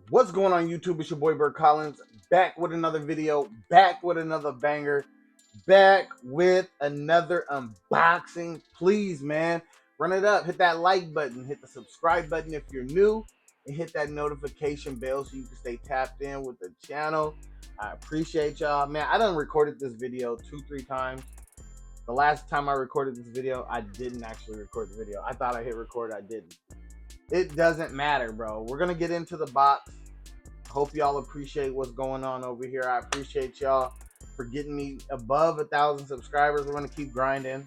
What's going on YouTube? It's your boy Bert Collins, back with another video, back with another banger, back with another unboxing. Please, man, run it up. Hit that like button, hit the subscribe button if you're new, and hit that notification bell so you can stay tapped in with the channel. I appreciate y'all. Man, I done recorded this video 2-3 times. The last time I recorded this video, I didn't actually record the video. I thought I hit record, I didn't. It doesn't matter, bro. We're going to get into the box. Hope y'all appreciate what's going on over here. I appreciate y'all for getting me above 1,000 subscribers. We're going to keep grinding.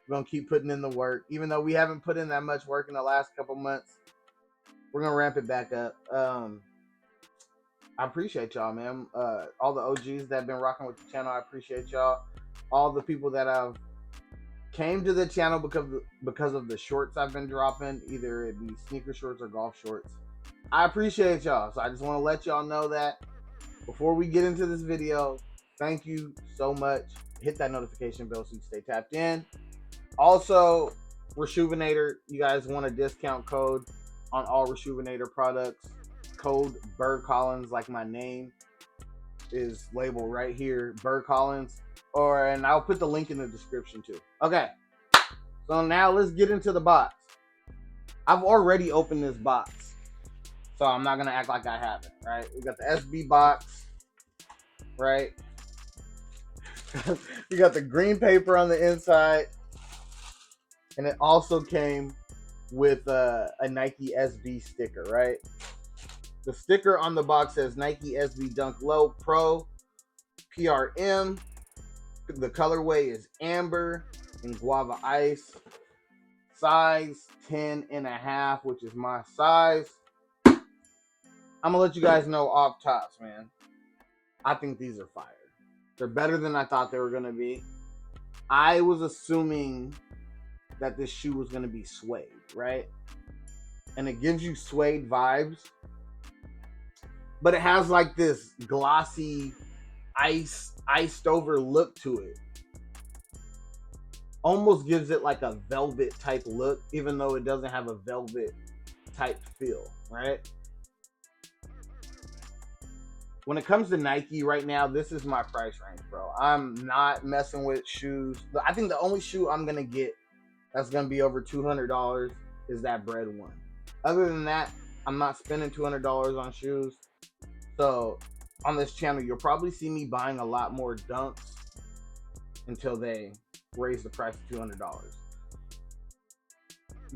We're going to keep putting in the work. Even though we haven't put in that much work in the last couple months, we're going to ramp it back up. I appreciate y'all, man. All the OGs that have been rocking with the channel, I appreciate y'all. All the people that have came to the channel because of the shorts I've been dropping, either it be sneaker shorts or golf shorts. I appreciate y'all. So I just want to let y'all know that before we get into this video, thank you so much. Hit that notification bell so you stay tapped in. Also, Reshoevn8er, you guys want a discount code on all Reshoevn8er products. Code Bert Collins, like my name is labeled right here, Bert Collins. And I'll put the link in the description too. Okay, so now let's get into the box. I've already opened this box, so I'm not gonna act like I haven't, right? We got the SB box, right? We got the green paper on the inside, and it also came with a Nike SB sticker, right? The sticker on the box says Nike SB Dunk Low Pro PRM. The colorway is amber and guava ice. Size 10.5, which is my size. I'm gonna let you guys know off tops, man. I think these are fire. They're better than I thought they were gonna be. I was assuming that this shoe was gonna be suede, right? And it gives you suede vibes, but it has like this glossy iced over look to it. Almost gives it like a velvet type look, even though it doesn't have a velvet type feel, right? When it comes to Nike right now, this is my price range, bro. I'm not messing with shoes. I think the only shoe I'm gonna get that's gonna be over $200 is that Bread one. Other than that, I'm not spending $200 on shoes. So on this channel, you'll probably see me buying a lot more dunks until they raise the price to $200.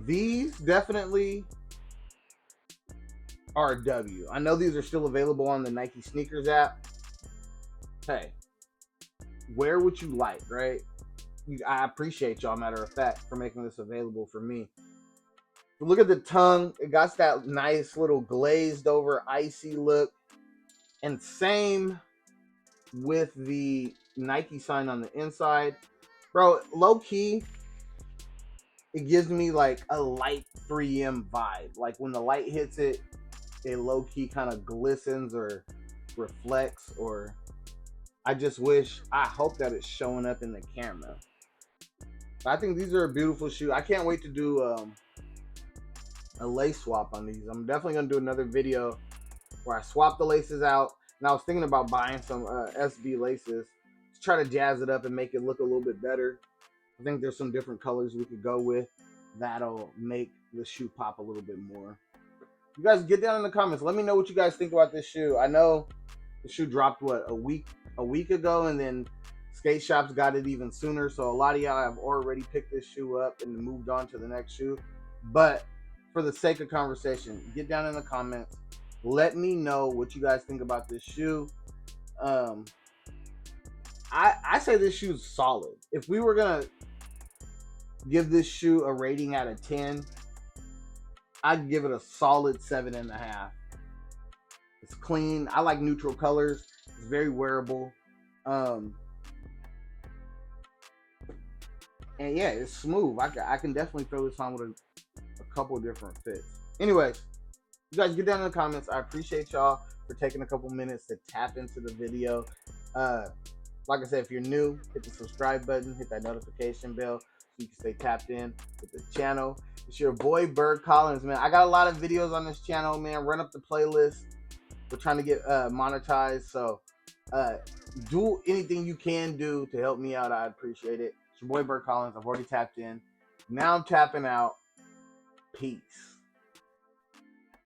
These definitely are a W. I know these are still available on the Nike Sneakers app. Hey, wear what you like, right? I appreciate y'all, matter of fact, for making this available for me. Look at the tongue. It got that nice little glazed over icy look. And same with the Nike sign on the inside. Bro, low key, it gives me like a light 3M vibe. Like when the light hits it, it low key kind of glistens or reflects, or I hope that it's showing up in the camera. I think these are a beautiful shoe. I can't wait to do a lace swap on these. I'm definitely going to do another video where I swap the laces out. And I was thinking about buying some SB laces to try to jazz it up and make it look a little bit better. I think there's some different colors we could go with that'll make the shoe pop a little bit more. You guys get down in the comments. Let me know what you guys think about this shoe. I know the shoe dropped, what, a week ago, and then skate shops got it even sooner. So a lot of y'all have already picked this shoe up and moved on to the next shoe. But for the sake of conversation, get down in the comments. Let me know what you guys think about this shoe. I say this shoe's solid. If we were gonna give this shoe a rating out of 10, I'd give it a solid 7.5. It's clean. I like neutral colors. It's very wearable. And yeah, it's smooth. I can definitely throw this on with a couple different fits. Anyways, you guys get down in the comments. I appreciate y'all for taking a couple minutes to tap into the video. Like I said, if you're new, hit the subscribe button, hit that notification bell so you can stay tapped in with the channel. It's your boy Bert Collins, man. I got a lot of videos on this channel, man. Run up the playlist. We're trying to get monetized. So do anything you can do to help me out. I'd appreciate it. It's your boy Bert Collins. I've already tapped in. Now I'm tapping out. Peace.